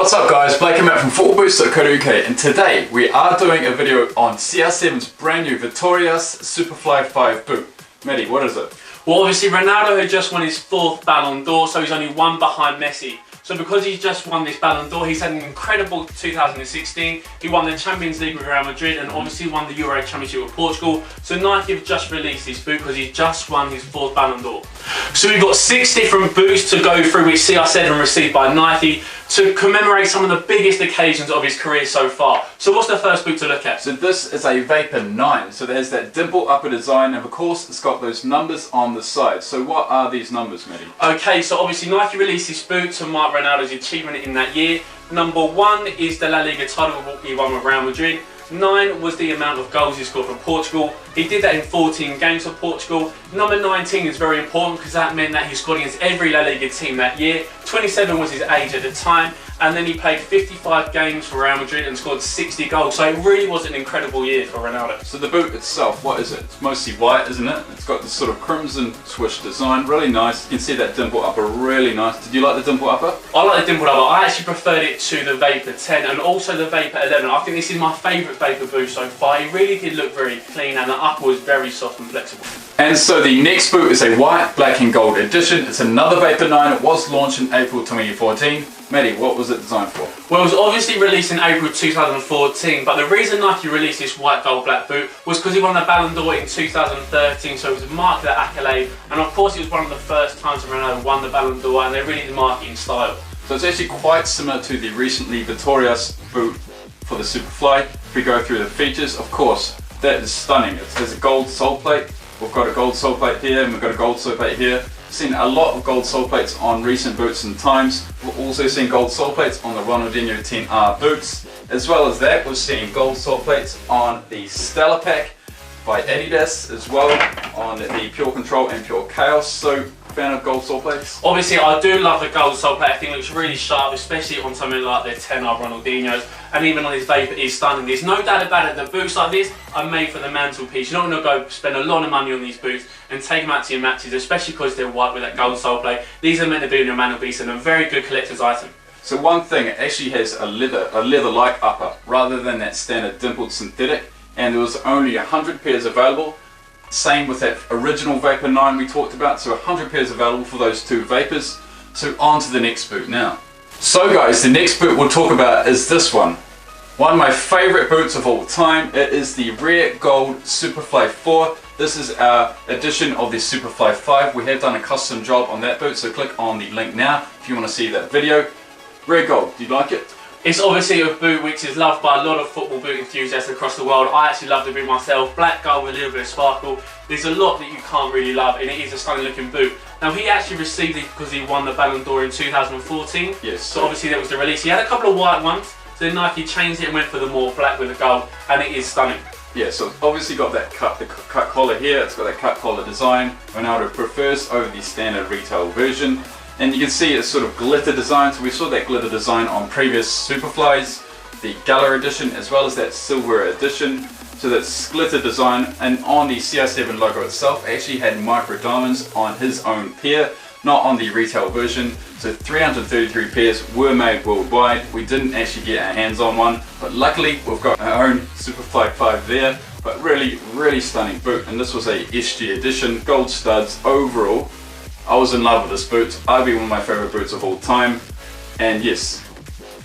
What's up guys, Blake and Matt from footballboots.co.uk, and today we are doing a video on CR7's brand new Vitorias Superfly 5 boot. Matty, what is it? Well, obviously Ronaldo had just won his 4th Ballon d'Or, so he's only one behind Messi. So because he's just won this Ballon d'Or, he's had an incredible 2016. He won the Champions League with Real Madrid and obviously won the Euro Championship with Portugal. So Nike have just released this boot because he's just won his 4th Ballon d'Or. So we've got 6 different boots to go through which CR7 received by Nike to commemorate some of the biggest occasions of his career so far. So what's the first boot to look at? So this is a Vapor 9, so there's that dimple upper design, and of course it's got those numbers on the side. So what are these numbers, Matty? Okay, so obviously Nike released this boot to mark Ronaldo's achievement in that year. Number 1 is the La Liga title he won with Real Madrid. 9 was the amount of goals he scored for Portugal. He did that in 14 games for Portugal. Number 19 is very important because that meant that he scored against every La Liga team that year. 27 was his age at the time, and then he played 55 games for Real Madrid and scored 60 goals. So it really was an incredible year for Ronaldo. So the boot itself, what is it? It's mostly white, isn't it? It's got this sort of crimson swoosh design, really nice. You can see that dimple upper, really nice. Did you like the dimple upper? I like the dimple upper. I actually preferred it to the Vapor 10 and also the Vapor 11. I think this is my favourite Vapor boot so far. It really did look very clean and the upper was very soft and flexible. And so the next boot is a white, black and gold edition. It's another Vapor 9. It was launched in April 2014. Matty, what was it designed for? Well, it was obviously released in April 2014, but the reason Nike released this white, gold, black boot was because he won the Ballon d'Or in 2013, so it was marked that accolade, and of course it was one of the first times Ronaldo won the Ballon d'Or, and they really did mark it in style. So it's actually quite similar to the recently Vitorias boot for the Superfly. If we go through the features, of course, that is stunning. There's a gold sole plate. We've got a gold sole plate here, and we've got a gold sole plate here. Seen a lot of gold sole plates on recent boots and times. We've also seen gold sole plates on the Ronaldinho 10R boots. As well as that, we've seen gold sole plates on the Stella Pack by Adidas, as well on the Pure Control and Pure Chaos. So, fan of gold sole plates? Obviously, I do love the gold sole plate. I think it looks really sharp, especially on something like the 10R Ronaldinhos, and even on his Vapor is stunning. There's no doubt about it, the boots like this are made for the mantelpiece. You're not going to go spend a lot of money on these boots and take them out to your matches, especially because they're white with that gold sole plate. These are meant to be on your mantelpiece and a very good collector's item. So one thing, it actually has a leather-like upper, rather than that standard dimpled synthetic, and there was only 100 pairs available. Same with that original Vapor 9 we talked about, so 100 pairs available for those 2 Vapors. So on to the next boot now. So guys, the next boot we'll talk about is this one. One of my favourite boots of all time. It is the Rare Gold Superfly 4. This is our edition of the Superfly 5. We have done a custom job on that boot, so click on the link now if you want to see that video. Rare Gold, do you like it? It's obviously a boot which is loved by a lot of football boot enthusiasts across the world. I actually love the boot myself. Black gold with a little bit of sparkle. There's a lot that you can't really love, and it is a stunning looking boot. Now he actually received it because he won the Ballon d'Or in 2014. Yes. So obviously that was the release. He had a couple of white ones, so then Nike changed it and went for the more black with the gold, and it is stunning. Yeah, so it's obviously got that cut collar here. It's got that cut collar design. Ronaldo prefers over the standard retail version. And you can see it's sort of glitter design, so we saw that glitter design on previous Superflys, the Gala edition, as well as that silver edition. So that's glitter design, and on the CR7 logo itself, it actually had micro diamonds on his own pair, not on the retail version. So 333 pairs were made worldwide. We didn't actually get our hands on one, but luckily we've got our own Superfly 5 there. But really, really stunning boot, and this was a SG edition, gold studs overall. I was in love with this boot. I'd be one of my favourite boots of all time. And yes,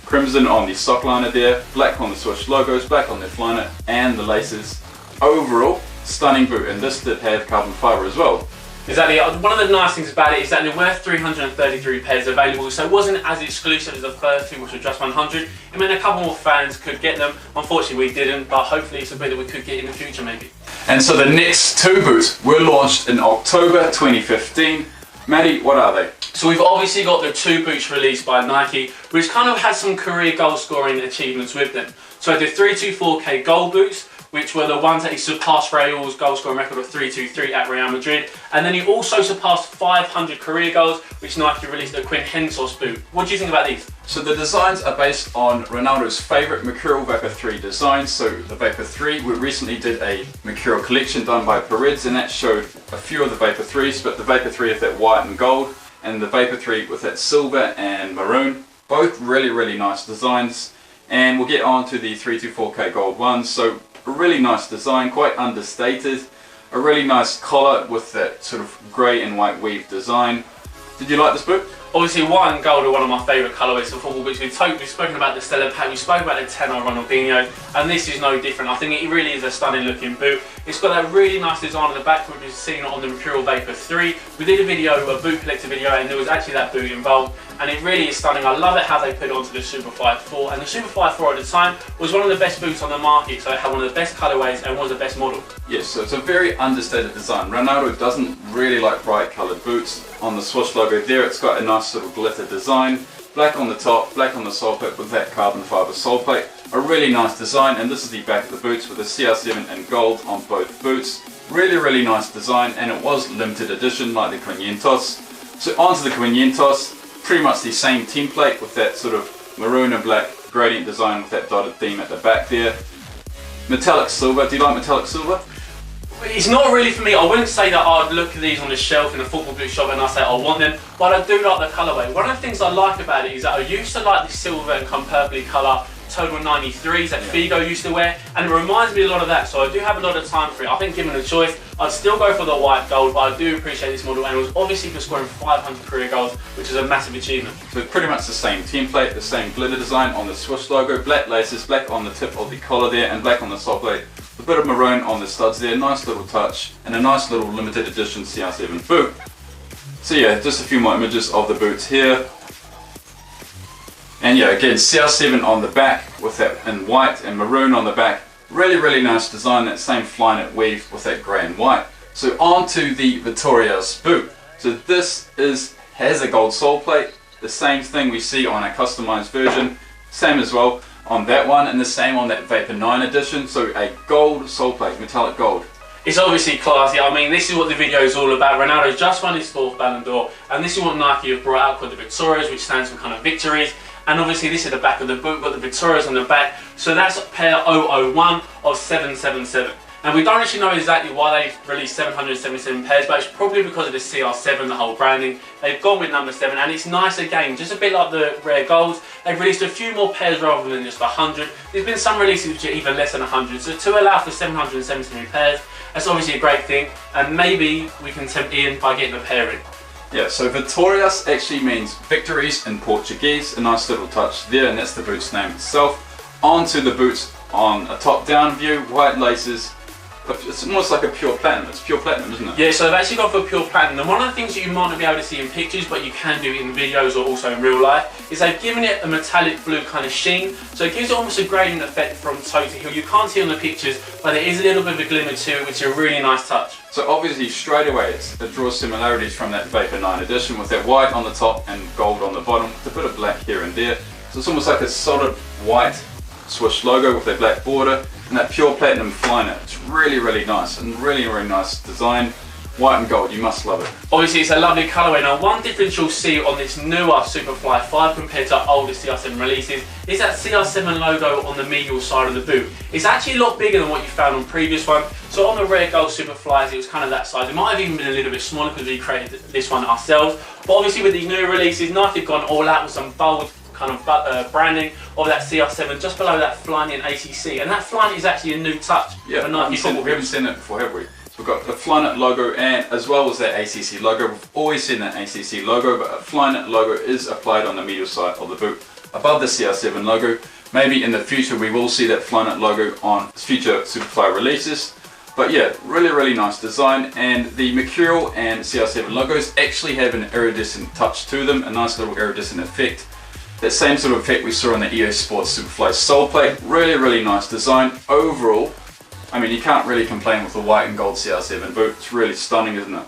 crimson on the sock liner there, black on the swoosh logos, black on the liner and the laces. Overall, stunning boot, and this did have carbon fibre as well. Exactly. One of the nice things about it is that there were 333 pairs available, so it wasn't as exclusive as the first two, which were just 100. It meant a couple more fans could get them. Unfortunately, we didn't, but hopefully it's a boot that we could get in the future, maybe. And so the next 2 boots were launched in October 2015. Matty, what are they? So we've obviously got the 2 boots released by Nike, which kind of had some career goal scoring achievements with them. So the 324K gold boots, which were the ones that he surpassed Raul's goal scoring record of 323 at Real Madrid. And then he also surpassed 500 career goals, which Nike released a Quinhensos boot. What do you think about these? So the designs are based on Ronaldo's favourite Mercurial Vapor 3 designs. So the Vapor 3, we recently did a Mercurial collection done by Perez, and that showed a few of the Vapor 3s, but the Vapor 3 with that white and gold, and the Vapor 3 with that silver and maroon. Both really nice designs, and we'll get on to the 324K gold ones. So a really nice design, quite understated. A really nice collar with that sort of grey and white weave design. Did you like this boot? Obviously, white and gold are one of my favourite colourways for football boots. We've spoken about the Stellar Pack, we spoke about the 10 Ronaldinho, and this is no different. I think it really is a stunning looking boot. It's got that really nice design on the back, which we've seen on the Mercurial Vapor 3. We did a video, a boot collector video, and there was actually that boot involved, and it really is stunning. I love it how they put it onto the Superfly 4, and the Superfly 4 at the time was one of the best boots on the market, so it had one of the best colourways and was the best model. Yes, so it's a very understated design. Ronaldo doesn't really like bright coloured boots. On the swoosh logo there, it's got a nice sort of glitter design. Black on the top, black on the sole plate with that carbon fibre sole plate. A really nice design, and this is the back of the boots with the CR7 in gold on both boots. Really nice design, and it was limited edition like the Quinientos. So onto the Quinientos, pretty much the same template with that sort of maroon and black gradient design with that dotted theme at the back there. Metallic silver, do you like metallic silver? It's not really for me. I wouldn't say that I'd look at these on the shelf in a football boot shop and I say I want them, but I do like the colourway. One of the things I like about it is that I used to like the silver and come purpley colour Total 93s that Figo used to wear, and it reminds me a lot of that, so I do have a lot of time for it. I think given a choice, I'd still go for the white gold, but I do appreciate this model, and it was obviously for scoring 500 career goals, which is a massive achievement. So it's pretty much the same template, the same glitter design on the swoosh logo, black laces, black on the tip of the collar there, and black on the sole plate. A bit of maroon on the studs there, nice little touch, and a nice little limited edition CR7 boot. So yeah, just a few more images of the boots here. And yeah, again, CR7 on the back with that in white and maroon on the back. Really nice design, that same Flyknit weave with that grey and white. So on to the Vitorias boot. So this has a gold sole plate, the same thing we see on a customized version, same as well on that one, and the same on that Vapor 9 edition. So a gold sole plate, metallic gold. It's obviously classy. I mean, this is what the video is all about. Ronaldo just won his 4th Ballon d'Or, and this is what Nike have brought out called the Vitorias, which stands for kind of victories. And obviously this is the back of the boot, got the Vitorias on the back. So that's pair 001 of 777. And we don't actually know exactly why they've released 777 pairs, but it's probably because of the CR7, the whole branding. They've gone with number 7, and it's nice again, just a bit like the rare golds. They've released a few more pairs rather than just 100. There's been some releases which are even less than 100, so to allow for 777 pairs, that's obviously a great thing, and maybe we can tempt Ian by getting a pair in. Yeah, so Vitorias actually means victories in Portuguese, a nice little touch there, and that's the boot's name itself. Onto the boots on a top-down view, white laces. It's almost like a pure platinum. It's pure platinum, isn't it? Yeah, so they've actually gone for pure platinum. And one of the things that you might not be able to see in pictures, but you can do in videos or also in real life, is they've given it a metallic blue kind of sheen. So it gives it almost a gradient effect from toe to heel. You can't see on the pictures, but there is a little bit of a glimmer to it, which is a really nice touch. So obviously straight away it draws similarities from that Vapor 9 edition with that white on the top and gold on the bottom, with a bit of black here and there. So it's almost like a solid white swoosh logo with that black border and that pure platinum Flyknit. It's really nice and really nice design. White and gold, you must love it. Obviously it's a lovely colourway. Now one difference you'll see on this newer Superfly 5 compared to older CR7 releases is that CR7 logo on the medial side of the boot. It's actually a lot bigger than what you found on previous one. So on the rare gold Superflys it was kind of that size. It might have even been a little bit smaller because we created this one ourselves. But obviously with these new releases, Nike have gone all out with some bold kind of branding of that CR7 just below that Flyknit and ACC, and that Flyknit is actually a new touch for Nike football. We haven't seen it before, have we? So we've got the Flyknit logo and as well as that ACC logo. We've always seen that ACC logo, but a Flyknit logo is applied on the medial side of the boot above the CR7 logo. Maybe in the future we will see that Flyknit logo on future Superfly releases. But yeah, really nice design, and the Mercurial and CR7 logos actually have an iridescent touch to them, a nice little iridescent effect. That same sort of effect we saw on the EA Sports Superfly sole plate. Really nice design. Overall, I mean, you can't really complain with the white and gold CR7 boot. It's really stunning, isn't it?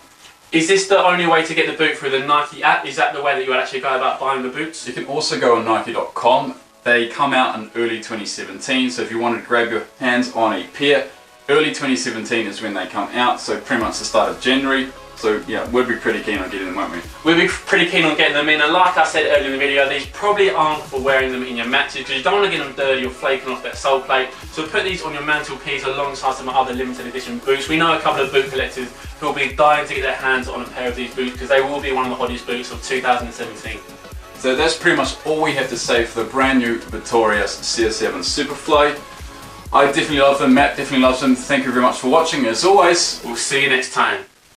Is this the only way to get the boot through the Nike app? Is that the way that you would actually go about buying the boots? You can also go on Nike.com. They come out in early 2017, so if you want to grab your hands on a pair, early 2017 is when they come out, so pretty much the start of January. So yeah, we'd be pretty keen on getting them, won't we? We'd be pretty keen on getting them in, and like I said earlier in the video, these probably aren't for wearing them in your matches because you don't want to get them dirty or flaking off that sole plate. So put these on your mantelpiece alongside some other limited edition boots. We know a couple of boot collectors who will be dying to get their hands on a pair of these boots because they will be one of the hottest boots of 2017. So that's pretty much all we have to say for the brand new Vitorias CR7 Superfly. I definitely love them, Matt definitely loves them. Thank you very much for watching. As always, we'll see you next time.